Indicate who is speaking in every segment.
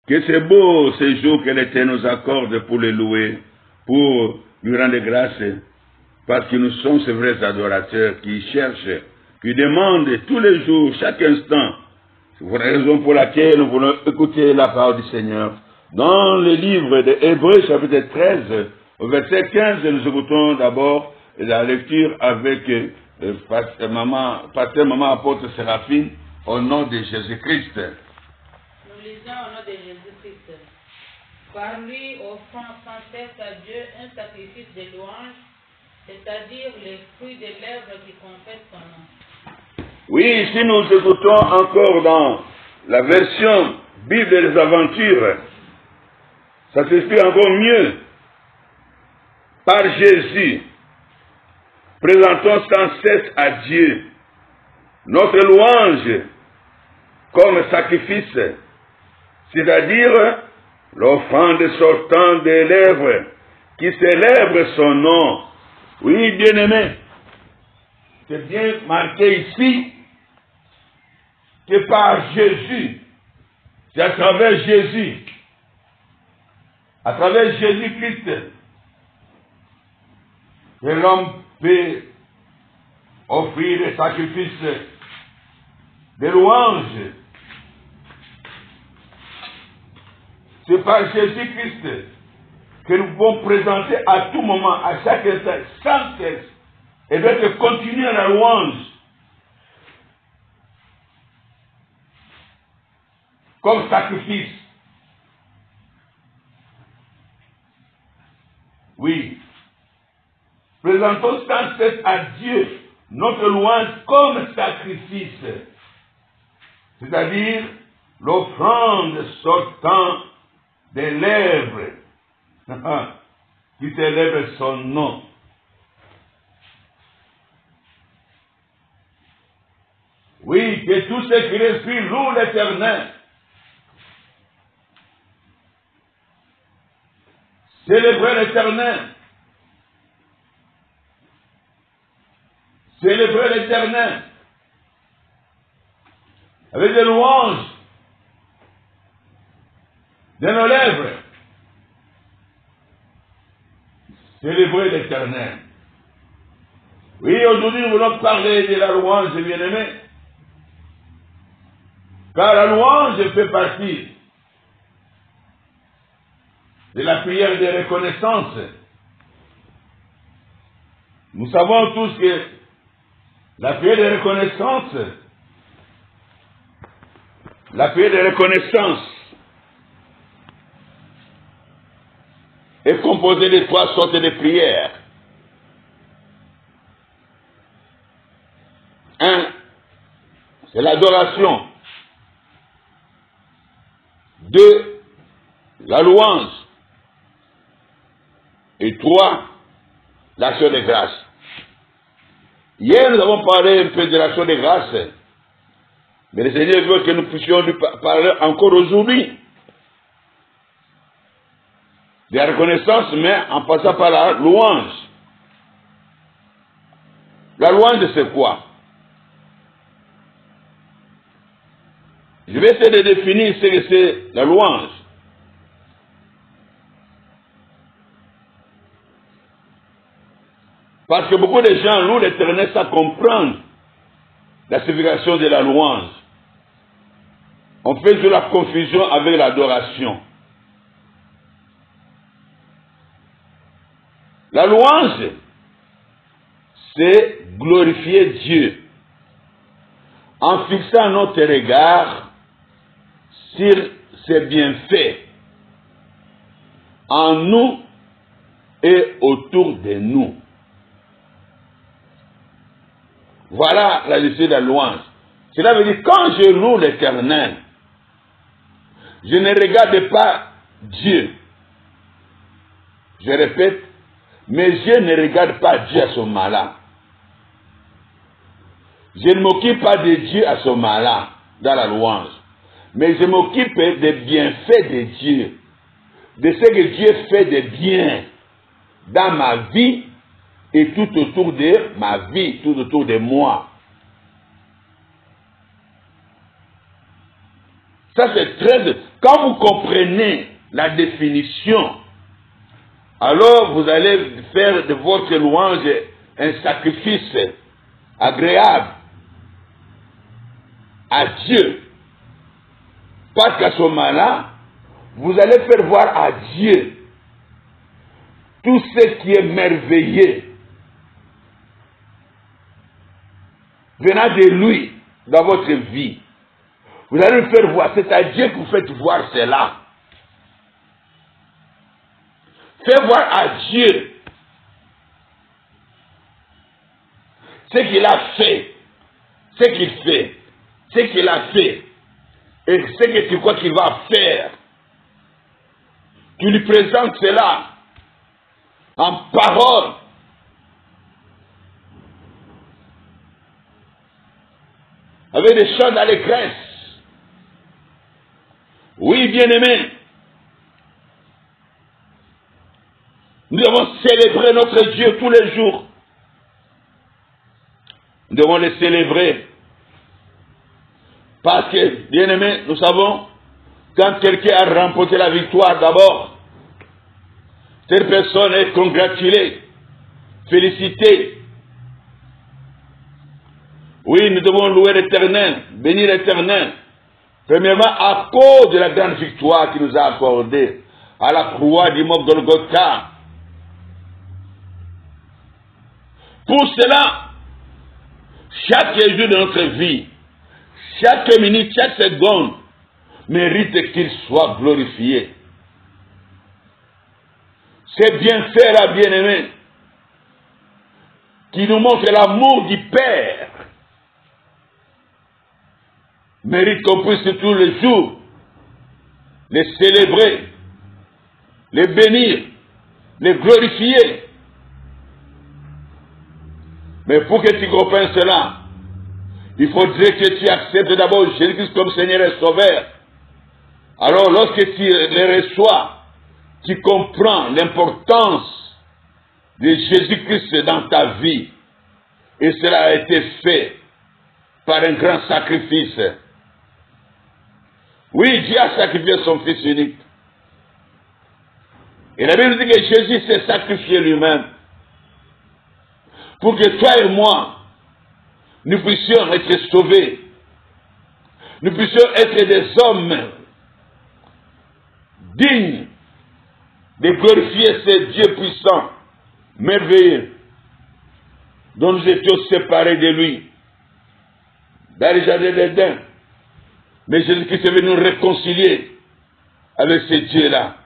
Speaker 1: Que c'est beau ce jour que l'Éternel nous accorde pour le louer, pour lui rendre grâce, parce que nous sommes ces vrais adorateurs qui cherchent, qui demandent tous les jours, chaque instant. C'est la raison pour laquelle nous voulons écouter la parole du Seigneur. Dans le livre de Hébreux, chapitre 13, au verset 15, nous écoutons d'abord la lecture avec pasteur maman apôtre Séraphine, au nom de Jésus-Christ.
Speaker 2: Nous lisons au nom de Jésus-Christ. Par lui, offrant sans cesse à Dieu un sacrifice de louange, c'est-à-dire les fruits des lèvres qui confessent son nom.
Speaker 1: Oui, ici nous écoutons encore dans la version Bible des Aventures. Ça s'explique encore mieux. Par Jésus, présentons sans cesse à Dieu notre louange comme sacrifice, c'est-à-dire l'offrande sortant des lèvres qui célèbre son nom. Oui, bien-aimé, c'est bien marqué ici que par Jésus, c'est à travers Jésus, à travers Jésus-Christ, que l'homme peut offrir des sacrifices de louange. C'est par Jésus-Christ que nous pouvons présenter à tout moment, à chaque instant, sans cesse, et d'être continuer la louange. Comme sacrifice. Oui. Présentons sans cesse à Dieu notre louange comme sacrifice. C'est-à-dire l'offrande sortant des lèvres qui célèbre son nom. Oui, que tout ce qui respire loue l'Éternel. Célébrez l'Éternel. Célébrez l'Éternel. Avec des louanges de nos lèvres. Célébrez l'Éternel. Oui, aujourd'hui nous voulons parler de la louange, bien-aimés. Car la louange fait partie de la prière de reconnaissance. Nous savons tous que la prière de reconnaissance est composée de 3 sortes de prières. 1, c'est l'adoration. 2, la louange. Et 3, l'action de grâce. Hier, nous avons parlé un peu de l'action de grâce. Mais le Seigneur veut que nous puissions lui parler encore aujourd'hui. De la reconnaissance, mais en passant par la louange. La louange, c'est quoi? Je vais essayer de définir ce que c'est la louange. Parce que beaucoup de gens louent l'Éternel sans comprendre la signification de la louange. On fait de la confusion avec l'adoration. La louange, c'est glorifier Dieu en fixant notre regard sur ses bienfaits en nous et autour de nous. Voilà la lecture de la louange. Cela veut dire quand je loue l'Éternel, je ne regarde pas Dieu. Je répète, mes yeux ne regardent pas Dieu à ce moment-là. Je ne m'occupe pas de Dieu à ce moment-là, dans la louange. Mais je m'occupe des bienfaits de Dieu. De ce que Dieu fait de bien dans ma vie et tout autour de ma vie, tout autour de moi. Ça c'est très... quand vous comprenez la définition, alors vous allez faire de votre louange un sacrifice agréable à Dieu. Parce qu'à ce moment-là, vous allez faire voir à Dieu tout ce qui est merveilleux venant de lui dans votre vie. Vous allez le faire voir. C'est à Dieu que vous faites voir cela. Faites voir à Dieu ce qu'il a fait, ce qu'il fait, ce qu'il a fait, et ce que tu crois qu'il va faire. Tu lui présentes cela en parole. Avec des chants d'allégresse. Oui, bien-aimés. Nous devons célébrer notre Dieu tous les jours. Nous devons le célébrer. Parce que, bien-aimés, nous savons, quand quelqu'un a remporté la victoire, d'abord, cette personne est congratulée, félicitée. Oui, nous devons louer l'Éternel, bénir l'Éternel. Premièrement, à cause de la grande victoire qu'il nous a accordée à la croix du mont Golgotha. Pour cela, chaque jour de notre vie, chaque minute, chaque seconde, mérite qu'il soit glorifié. C'est bien fait, la bien-aimée, qui nous montre l'amour du Père. Mérite qu'on puisse tous les jours les célébrer, les bénir, les glorifier. Mais pour que tu comprennes cela, il faudrait que tu acceptes d'abord Jésus-Christ comme Seigneur et Sauveur. Alors lorsque tu les reçois, tu comprends l'importance de Jésus-Christ dans ta vie. Et cela a été fait par un grand sacrifice. Oui, Dieu a sacrifié son Fils unique. Et la Bible dit que Jésus s'est sacrifié lui-même pour que toi et moi, nous puissions être sauvés. Nous puissions être des hommes dignes de glorifier ce Dieu puissant, merveilleux, dont nous étions séparés de lui, dans le jardin d'Éden. Mais Jésus-Christ est venu nous réconcilier avec ce Dieu-là,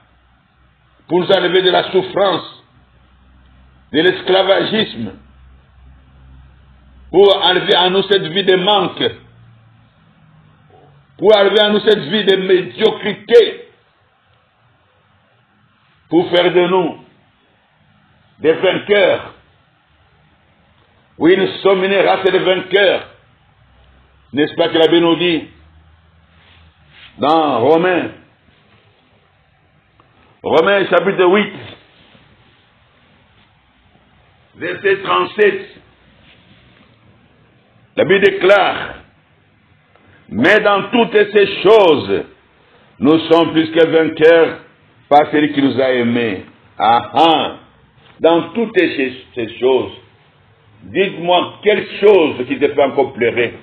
Speaker 1: pour nous enlever de la souffrance, de l'esclavagisme, pour enlever à nous cette vie de manque, pour enlever à nous cette vie de médiocrité, pour faire de nous des vainqueurs. Oui, nous sommes une race de vainqueurs. N'est-ce pas que la Bible nous dit dans Romains chapitre 8, verset 37, la Bible déclare: mais dans toutes ces choses, nous sommes plus que vainqueurs par celui qui nous a aimés. Dans toutes ces choses, dites-moi quelle chose qui te fait encore pleurer,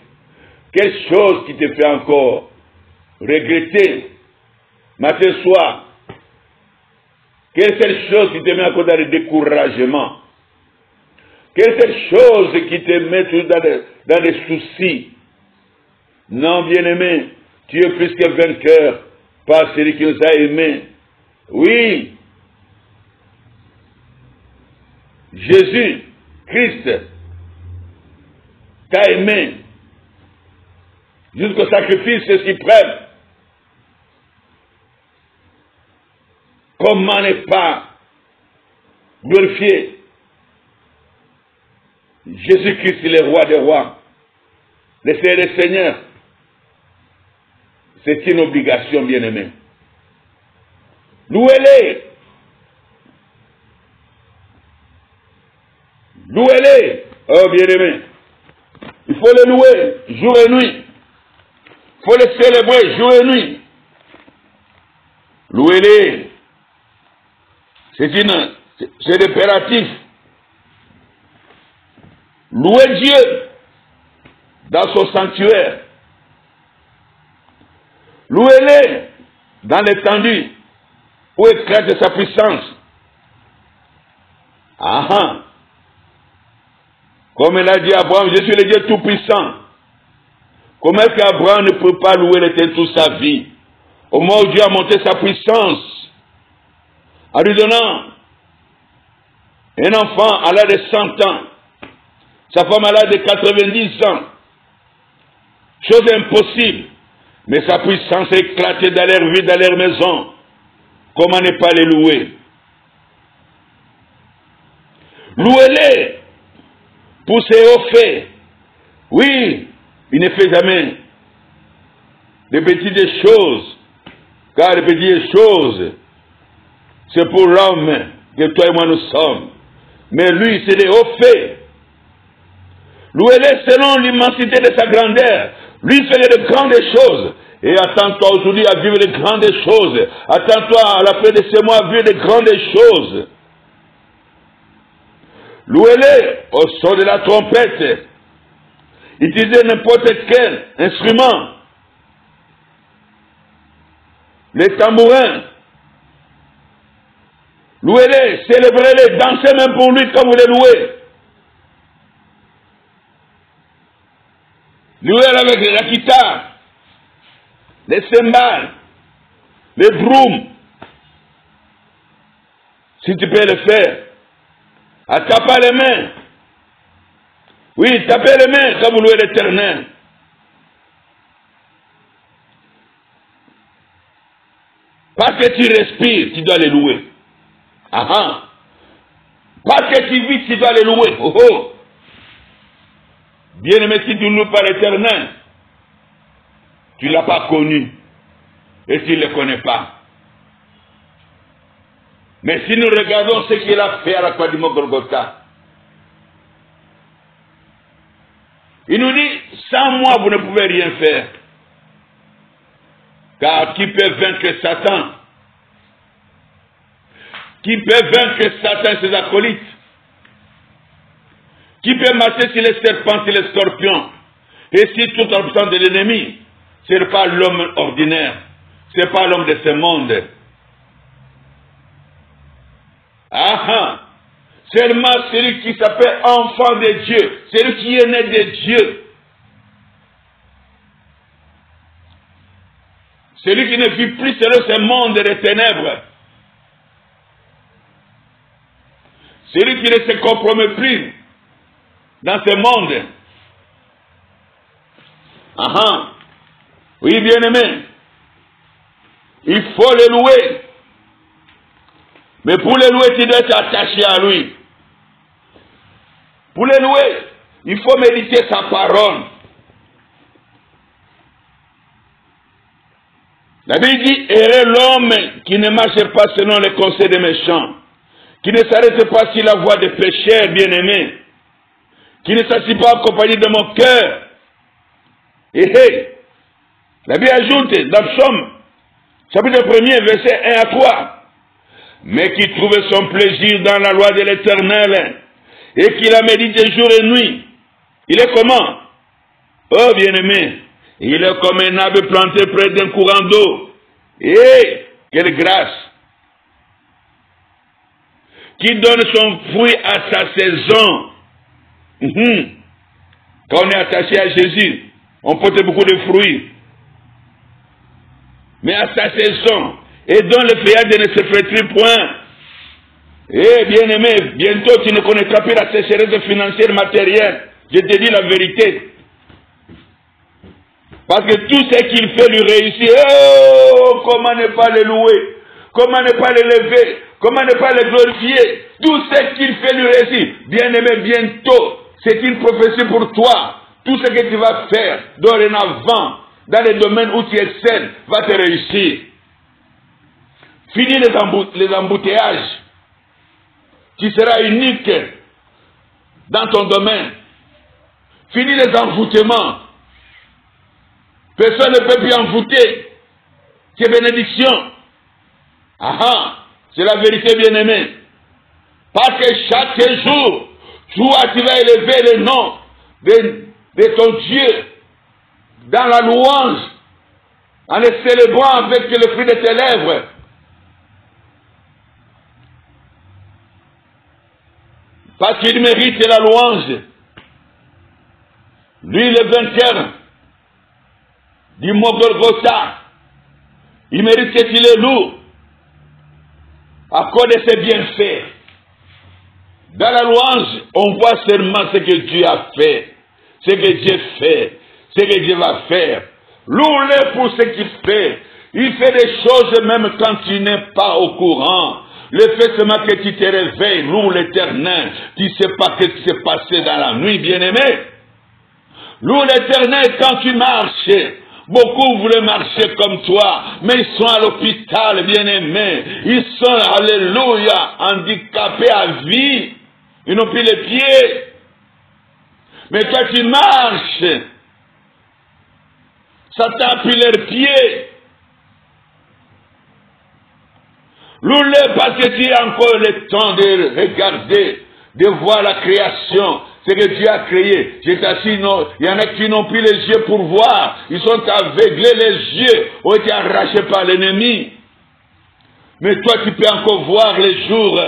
Speaker 1: quelle chose qui te fait encore regretter matin soir, quelle est cette chose qui te met encore dans le découragement, quelle est cette chose qui te met dans les soucis. Non, bien-aimé, tu es plus que vainqueur par celui qui nous a aimés. Oui, Jésus, Christ, t'a aimé jusqu'au sacrifice suprême. Comment ne pas glorifier Jésus-Christ, le roi des rois, le Seigneur des seigneurs? C'est une obligation, bien-aimé. Louez-les. Louez-les, oh bien-aimé. Il faut les louer jour et nuit. Il faut les célébrer jour et nuit. Louez-les. C'est impératif. Louez Dieu dans son sanctuaire. Louez-les dans l'étendue où écrase sa puissance. Ah, comme il a dit à Abraham, je suis le Dieu tout-puissant. Comment est-ce qu'Abraham ne peut pas louer l'Éternel toute sa vie? Au moment où Dieu a monté sa puissance, en lui donnant un enfant à l'âge de 100 ans, sa femme à l'âge de 90 ans. Chose impossible. Mais sa puissance est éclatée dans leur vie, dans leur maison. Comment ne pas les louer? Louez-les pour ses hauts faits. Oui, il ne fait jamais de petites choses. Car les petites choses, c'est pour l'homme que toi et moi nous sommes. Mais lui, c'est des hauts faits. Louez-les selon l'immensité de sa grandeur. Lui fait de grandes choses. Et attends-toi aujourd'hui à vivre de grandes choses. Attends-toi à la fin de ce mois à vivre de grandes choses. Louez-les au son de la trompette. Utilisez n'importe quel instrument. Les tambourins. Louez-les, célébrez-les, dansez même pour lui comme vous les louez. Louez-les avec la guitare, les cymbales, les drums. Si tu peux le faire. À taper les mains. Oui, tapez les mains quand vous louez l'Éternel. Parce que tu respires, tu dois les louer. Ah. Parce que tu vis, tu dois les louer. Oh oh. Bien-aimé, si tu ne loues pas l'Éternel, tu ne l'as pas connu. Et tu ne le connais pas. Mais si nous regardons ce qu'il a fait à la croix du mont Golgotha, il nous dit, sans moi vous ne pouvez rien faire. Car qui peut vaincre Satan? Qui peut vaincre Satan et ses acolytes? Qui peut marcher sur les serpents et les scorpions? Et si toute la puissance de l'ennemi, ce n'est pas l'homme ordinaire, ce n'est pas l'homme de ce monde. Ah, seulement celui qui s'appelle enfant de Dieu, celui qui est né de Dieu, celui qui ne vit plus selon ce monde de ténèbres, celui qui ne se compromet plus dans ce monde. Ah, oui, bien-aimé, il faut le louer. Mais pour le louer, tu dois être attaché à lui. Pour le louer, il faut méditer sa parole. La Bible dit, heureux l'homme qui ne marche pas selon les conseils des méchants, qui ne s'arrête pas sur la voie des pécheurs bien-aimés, qui ne s'assied pas en compagnie de mon cœur. Et la Bible ajoute dans Psaume, chapitre 1er, verset 1 à 3, mais qui trouve son plaisir dans la loi de l'Éternel, et qui la médite jour et nuit. Il est comment? Oh bien-aimé, il est comme un arbre planté près d'un courant d'eau. Et quelle grâce! Qui donne son fruit à sa saison. Quand on est attaché à Jésus, on porte beaucoup de fruits. Mais à sa saison, et dont le feuillage ne se flétrit point. Eh bien-aimé, bientôt tu ne connaîtras plus la sécheresse financière matérielle. Je te dis la vérité. Parce que tout ce qu'il fait lui réussit. Oh, comment ne pas le louer? Comment ne pas l'élever? Comment ne pas le glorifier? Tout ce qu'il fait lui réussit. Bien-aimé, bientôt, c'est une prophétie pour toi. Tout ce que tu vas faire dorénavant, dans les domaines où tu excelles, va te réussir. Finis les embouteillages. Tu seras unique dans ton domaine. Finis les envoûtements. Personne ne peut plus envoûter tes bénédictions. Ah, c'est la vérité, bien-aimé. Parce que chaque jour, toi, tu vas élever le nom de ton Dieu dans la louange, en le célébrant avec le fruit de tes lèvres. Parce qu'il mérite la louange. Lui, le vainqueur du mont Golgotha, il mérite que tu le loues à cause de ses bienfaits. Dans la louange, on voit seulement ce que Dieu a fait, ce que Dieu fait, ce que Dieu va faire. Loue-le pour ce qu'il fait. Il fait des choses même quand tu n'es pas au courant. Le fait seulement que tu te réveilles, loue l'Éternel. Tu ne sais pas ce qui s'est passé dans la nuit, bien-aimé. Loue l'Éternel quand tu marches. Beaucoup voulaient marcher comme toi, mais ils sont à l'hôpital, bien-aimés. Ils sont, alléluia, handicapés à vie. Ils n'ont plus les pieds. Mais toi, tu marches. Satan a pris leurs pieds. Loue-le parce que tu as encore le temps de regarder, de voir la création, ce que Dieu a créé. Je t'assure, il y en a qui n'ont plus les yeux pour voir. Ils sont aveuglés, les yeux ont été arrachés par l'ennemi. Mais toi, tu peux encore voir les jours,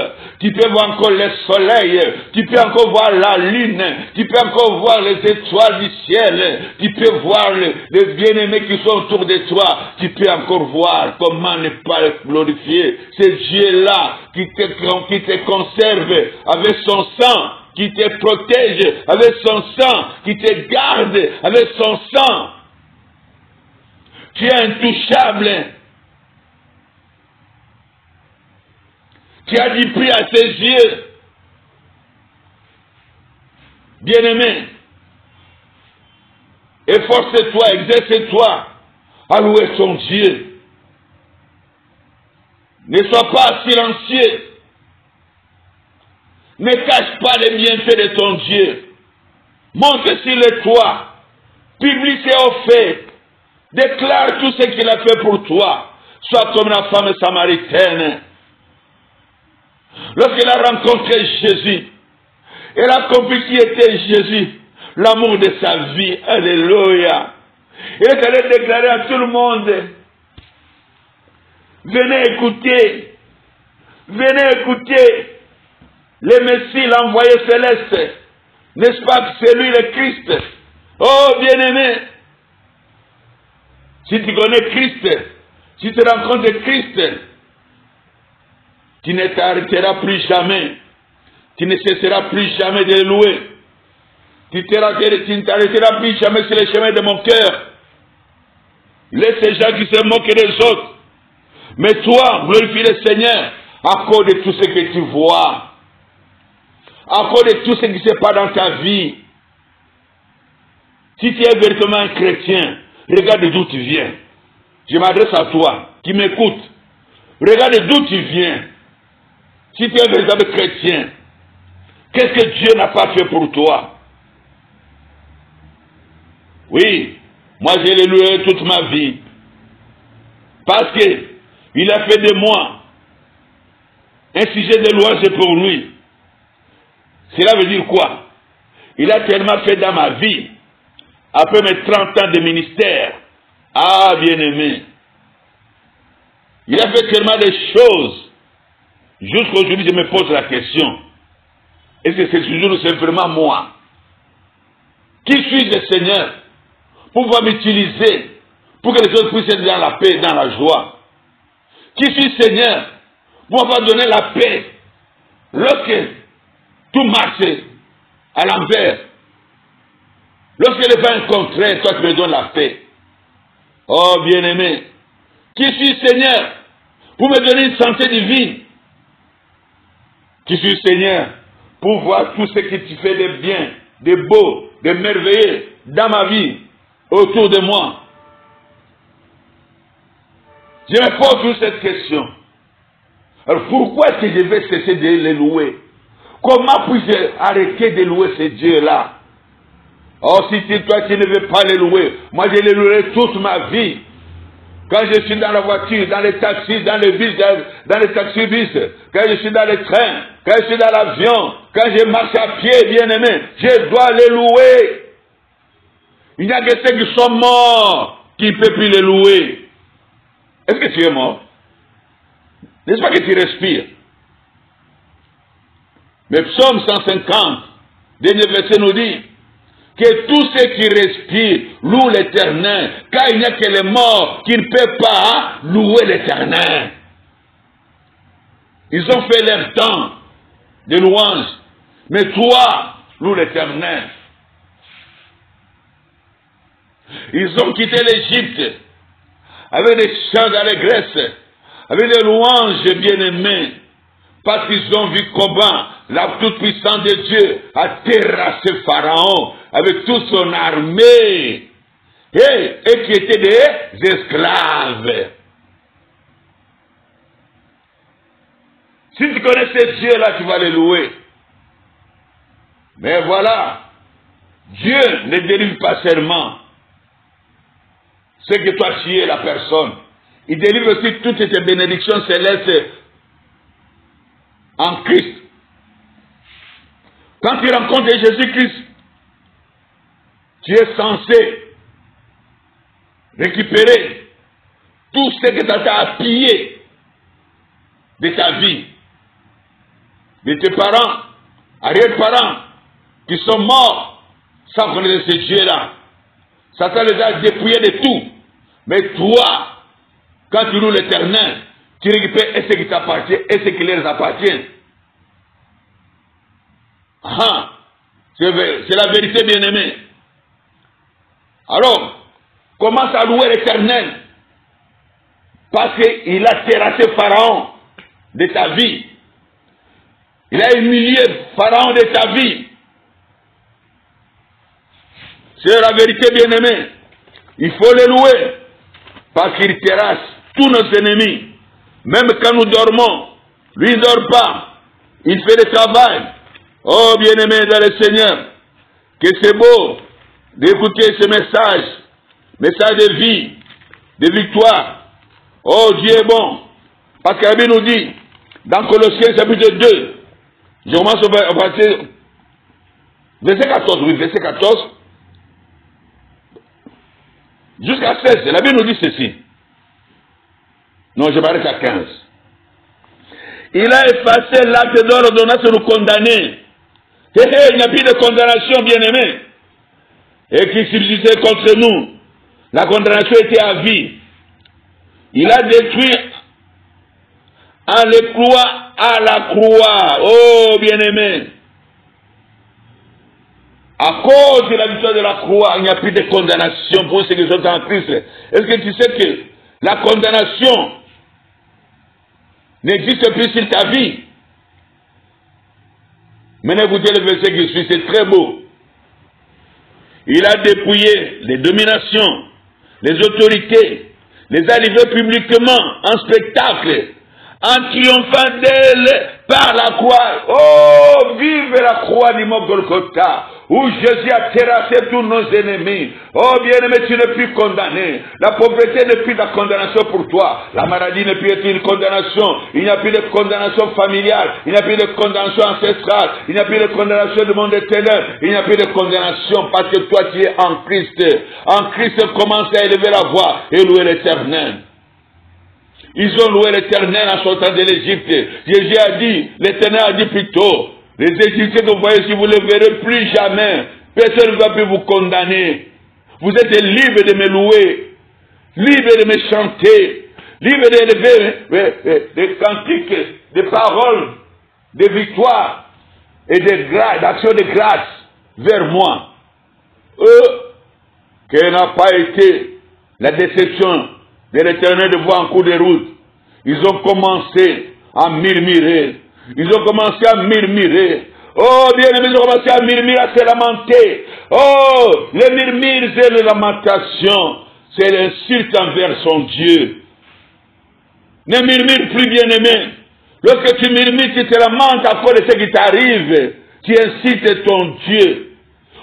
Speaker 1: tu peux voir encore le soleil, tu peux encore voir la lune, tu peux encore voir les étoiles du ciel, tu peux voir les bien-aimés qui sont autour de toi, tu peux encore voir comment ne pas le glorifier. C'est Dieu-là qui te conserve avec son sang, qui te protège avec son sang, qui te garde avec son sang. Tu es intouchable. Tu as du prix à ses yeux. Bien-aimé, efforce-toi, exerce-toi à louer ton Dieu. Ne sois pas silencieux. Ne cache pas les bienfaits de ton Dieu. Monte sur le toit. Publie ses faits. Déclare tout ce qu'il a fait pour toi. Sois comme la femme samaritaine. Lorsqu'elle a rencontré Jésus, elle a compris qui était Jésus, l'amour de sa vie. Alléluia. Elle est allée déclarer à tout le monde, venez écouter le Messie, l'envoyé céleste. N'est-ce pas que c'est lui le Christ? Oh bien-aimé, si tu connais Christ, si tu rencontres Christ, tu ne t'arrêteras plus jamais. Tu ne cesseras plus jamais de le louer. Tu ne t'arrêteras plus jamais sur les chemins de mon cœur. Laisse ces gens qui se moquent des autres. Mais toi, glorifie le Seigneur à cause de tout ce que tu vois. À cause de tout ce qui se passe dans ta vie. Si tu es véritablement un chrétien, regarde d'où tu viens. Je m'adresse à toi, qui m'écoute. Regarde d'où tu viens. Si tu es un véritable chrétien, qu'est-ce que Dieu n'a pas fait pour toi? Oui, moi je l'ai loué toute ma vie. Parce qu'il a fait de moi un sujet de louange pour lui. Cela veut dire quoi? Il a tellement fait dans ma vie, après mes 30 ans de ministère. Ah, bien-aimé. Il a fait tellement de choses. Jusqu'aujourd'hui, je me pose la question. Est-ce que c'est toujours simplement moi? Qui suis le Seigneur pour pouvoir m'utiliser pour que les autres puissent être dans la paix, dans la joie? Qui suis Seigneur pour pouvoir donner la paix lorsque tout marche à l'envers? Lorsque les vents contraires, toi tu me donnes la paix. Oh bien-aimé, qui suis Seigneur pour me donner une santé divine? Qui suis Seigneur pour voir tout ce que tu fais de bien, de beau, de merveilleux dans ma vie, autour de moi? Je me pose toujours cette question. Alors pourquoi est-ce que je vais cesser de les louer? Comment puis-je arrêter de louer ces dieux-là? Oh, si toi tu ne veux pas les louer, moi je les louerai toute ma vie. quand je suis dans la voiture, dans les taxis, dans les bus, dans les taxis-bus, quand je suis dans les trains, quand je suis dans l'avion, quand je marche à pied, bien-aimé, je dois les louer. Il n'y a que ceux qui sont morts qui ne peuvent plus les louer. Est-ce que tu es mort? N'est-ce pas que tu respires? Mais Psaume 150, dernier verset nous dit que tous ceux qui respirent louent l'Éternel, car il n'y a que les morts qui ne peuvent pas louer l'Éternel. Ils ont fait leur temps de louange, mais toi, loue l'Éternel. Ils ont quitté l'Égypte avec des chants d'allégresse, avec des louanges bien-aimées, parce qu'ils ont vu comment la toute-puissance de Dieu a terrassé Pharaon avec toute son armée et qui étaient des esclaves. Si tu connais ces dieux-là, tu vas les louer. Mais voilà, Dieu ne délivre pas seulement ce que toi tu es la personne. Il délivre aussi toutes tes bénédictions célestes en Christ. Quand tu rencontres Jésus-Christ, tu es censé récupérer tout ce que tu as pillé de ta vie, de tes parents, arrière-parents, qui sont morts sans connaître ce Dieu-là. Satan les a dépouillés de tout. Mais toi, quand tu loues l'Éternel, tu récupères ce qui t'appartient et ce qui leur appartient. Ah, c'est la vérité, bien-aimée. Alors, commence à louer l'Éternel. Parce qu'il a terrassé Pharaon de ta vie. Il a humilié Pharaon de ta vie. C'est la vérité, bien-aimée. Il faut le louer. Parce qu'il terrasse tous nos ennemis. Même quand nous dormons, lui ne dort pas. Il fait le travail. Oh, bien-aimé dans le Seigneur, que c'est beau d'écouter ce message de vie, de victoire. Oh, Dieu est bon. Parce que la Bible nous dit, dans Colossiens chapitre 2, je commence au verset 14, oui, verset 14, jusqu'à 16, la Bible nous dit ceci. Non, je m'arrête à 15. Il a effacé l'acte d'ordonnance de nous condamner. Il n'y a plus de condamnation, bien-aimé. Et qui subsistait contre nous. La condamnation était à vie. Il a détruit en le clouant à la croix. Oh, bien-aimé. À cause de la victoire de la croix, il n'y a plus de condamnation pour ceux qui sont en Christ. Est-ce que tu sais que la condamnation n'existe plus sur ta vie? Maintenant, écoutez le verset qui suit, c'est très beau. Il a dépouillé les dominations, les autorités, les a livrées publiquement en spectacle, en triomphant d'elle par la croix. Oh, vive la croix du mont Golgotha, où Jésus a terrassé tous nos ennemis. Oh, bien-aimé, tu n'es plus condamné. La pauvreté n'est plus la condamnation pour toi. La maladie n'est plus une condamnation. Il n'y a plus de condamnation familiale. Il n'y a plus de condamnation ancestrale. Il n'y a plus de condamnation du monde éternel. Il n'y a plus de condamnation parce que toi, tu es en Christ. En Christ, commence à élever la voix et louer l'Éternel. Ils ont loué l'Éternel en sortant de l'Égypte. Jésus a dit, l'Éternel a dit plutôt, les Égyptiens que vous voyez, si vous ne les verrez plus jamais, personne ne va plus vous condamner. Vous êtes libres de me louer, libres de me chanter, libres d'élever des cantiques, des paroles, des victoires et d'actions de grâce vers moi. Eux, quelle n'a pas été la déception de l'Éternel de voir en cours de route. Ils ont commencé à murmurer. Ils ont commencé à murmurer. Oh, bien-aimés, ils ont commencé à murmurer, à se lamenter. Oh, les murmures et les lamentations, c'est l'insulte envers son Dieu. Ne murmure plus, bien-aimé. Lorsque tu murmures, tu te lamentes à cause de ce qui t'arrive. Tu incites ton Dieu.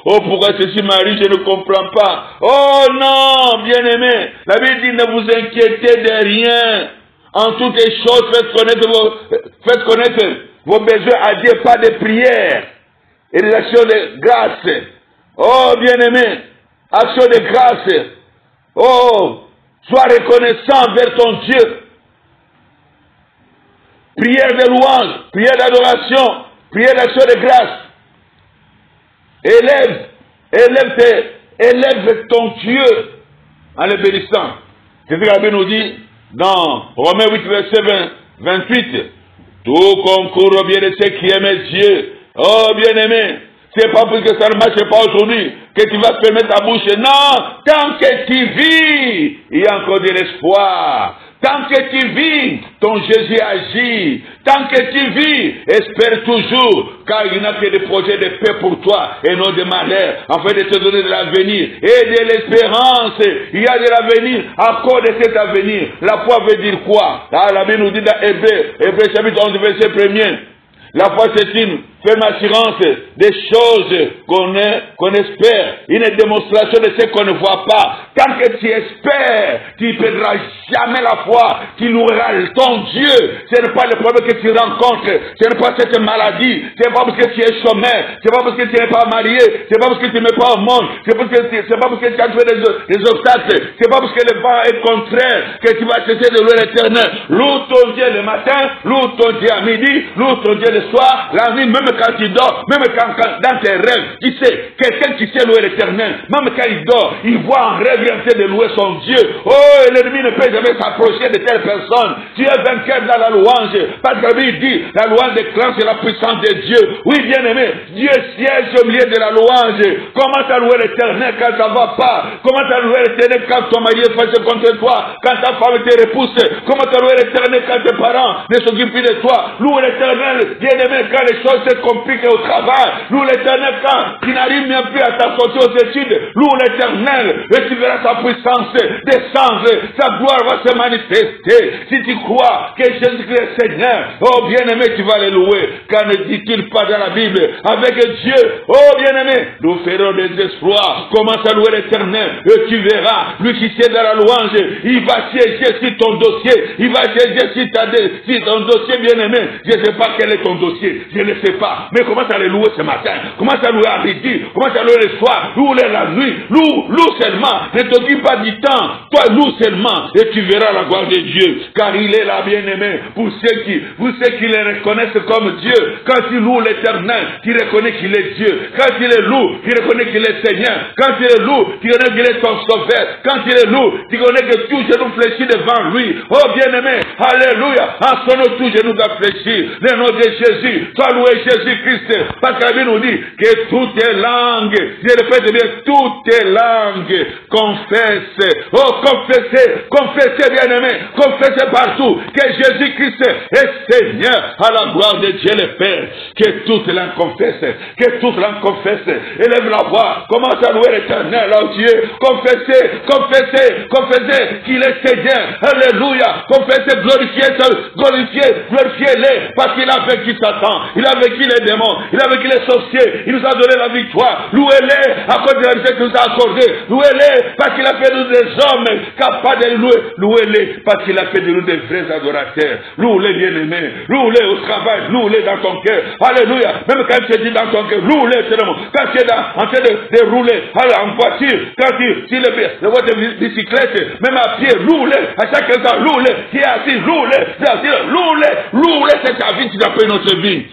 Speaker 1: Oh, pourquoi ceci m'arrive, je ne comprends pas. Oh non, bien-aimé. La Bible dit, ne vous inquiétez de rien. En toutes les choses, faites connaître vos besoins à Dieu par des prières et des actions de grâce. Oh, bien-aimé, action de grâce. Oh, sois reconnaissant vers ton Dieu. Prière de louange, prière d'adoration, prière d'action de grâce. Élève ton Dieu en le bénissant. C'est ce que la Bible nous dit dans Romains 8, verset 28. Tout concourt au bien de ceux qui aiment Dieu. Oh, bien-aimé, c'est pas parce que ça ne marche pas aujourd'hui que tu vas fermer ta bouche. Non, tant que tu vis, il y a encore de l'espoir. Tant que tu vis, ton Jésus agit. Tant que tu vis, espère toujours, car il n'y a que des projets de paix pour toi et non de malheur, afin de te donner de l'avenir et de l'espérance. Il y a de l'avenir, à cause de cet avenir. La foi veut dire quoi? La Bible nous dit dans Hébreux chapitre 11, verset 1er. La foi, c'est une ferme assurance des choses qu'on espère, une démonstration de ce qu'on ne voit pas. Tant que tu espères, tu ne perdras jamais la foi, tu loueras ton Dieu. Ce n'est pas le problème que tu rencontres, ce n'est pas cette maladie, ce n'est pas parce que tu es chômeur, ce n'est pas parce que tu n'es pas marié, ce n'est pas parce que tu ne mets pas au monde, c'est pas parce que tu as fait des obstacles, c'est pas parce que le vent est contraire que tu vas cesser de louer l'Éternel. Loue ton Dieu le matin, loue ton Dieu à midi, loue ton Dieu le soir, la nuit, même quand tu dors, même quand dans tes rêves, tu sais, quelqu'un qui sait louer l'Éternel, même quand il dort, il voit en rêve en train de louer son Dieu. Oh, l'ennemi ne peut jamais s'approcher de telle personne. Tu es vainqueur dans la louange, parce que la Bible dit, la louange déclenche la puissance de Dieu. Oui, bien-aimé, Dieu siège au milieu de la louange. Comment t'as loué l'Éternel quand ça va pas? Comment t'as loué l'Éternel quand ton mari est fâché contre toi? Quand ta femme te repousse? Comment t'as loué l'Éternel quand tes parents ne s'occupent plus de toi? Loue l'Éternel, bien-aimé, quand les choses se compliquent au travail. Loue l'Éternel quand tu n'arrives même plus à t'associer aux études. Loue l'Éternel et tu verras sa puissance descendre. Sa gloire va se manifester. Si tu crois que Jésus-Christ est Seigneur, oh bien-aimé, tu vas le louer. Quand ne dit-il pas dans la Bible? Avec Dieu, oh bien-aimé, nous ferons des exploits. Commence à louer l'Éternel et tu verras. Lui qui sait dans la louange, il va siéger sur ton dossier. Il va siéger sur ton dossier, bien-aimé. Je ne sais pas quel est ton dossier. Je ne sais pas. Mais commence à le louer ce matin. Commence à louer à midi. Commence à louer le soir. Loue la nuit. Loue seulement. Ne t'occupe pas du temps. Toi, loue seulement. Et tu verras la gloire de Dieu. Car il est là, bien-aimé. Pour ceux qui le reconnaissent comme Dieu. Quand tu loues l'Éternel, tu reconnais qu'il est Dieu. Quand tu le loues, tu reconnais qu'il est Seigneur. Quand tu le loues, tu reconnais qu'il est ton sauveur. Quand tu le loues, tu reconnais que tout genou fléchit devant lui. Oh, bien-aimé. Alléluia. En son nom, tout genou doit fléchir. Le nom de Jésus. Toi, louer Jésus-Christ. Parce que la Bible nous dit que toutes les langues, je répète bien, toutes les langues confessent. Oh, confessez, bien-aimés, confessez partout que Jésus-Christ est Seigneur à la gloire de Dieu le Père. Que toutes les langues confessent, que toutes les langues confessent. Élève la voix, commence à louer l'Éternel, oh Dieu. Confessez qu'il est Seigneur. Alléluia. Confessez, glorifiez-le, parce qu'il a vaincu Satan, il a vaincu les démons, il a vaincu les sorciers, il nous a donné la victoire. Louez-le à cause de la victoire qu'il nous a accordée. Louez-le parce qu'il a fait de nous des hommes capables de louer. Louez-le parce qu'il a fait de nous des vrais adorateurs. Louez-le, bien-aimé. Louez-le au travail. Louez-le dans ton cœur. Alléluia. Même quand tu dis dans ton cœur, louez-le seulement. Quand tu es en train de rouler en voiture, quand tu le votre bicyclette, même à pied, louez-le. À chaque instant, louez-le. Qui est assis, louez-le. Louez-le, c'est ta vie, tu appelles notre vie.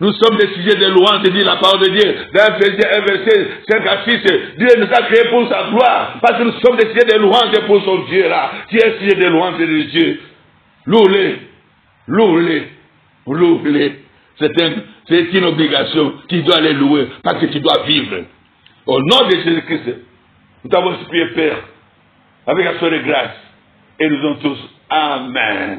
Speaker 1: Nous sommes des sujets de louange, dit la parole de Dieu. Dans Ephésiens 1, verset 5 à 6, Dieu nous a créés pour sa gloire. Parce que nous sommes des sujets de louange pour son Dieu là. Qui est sujet de louange de Dieu? Louez-le. C'est une obligation. Tu dois les louer. Parce que tu dois vivre. Au nom de Jésus-Christ, nous t'avons supplié, Père, avec action de grâce. Et nous sommes tous. Amen.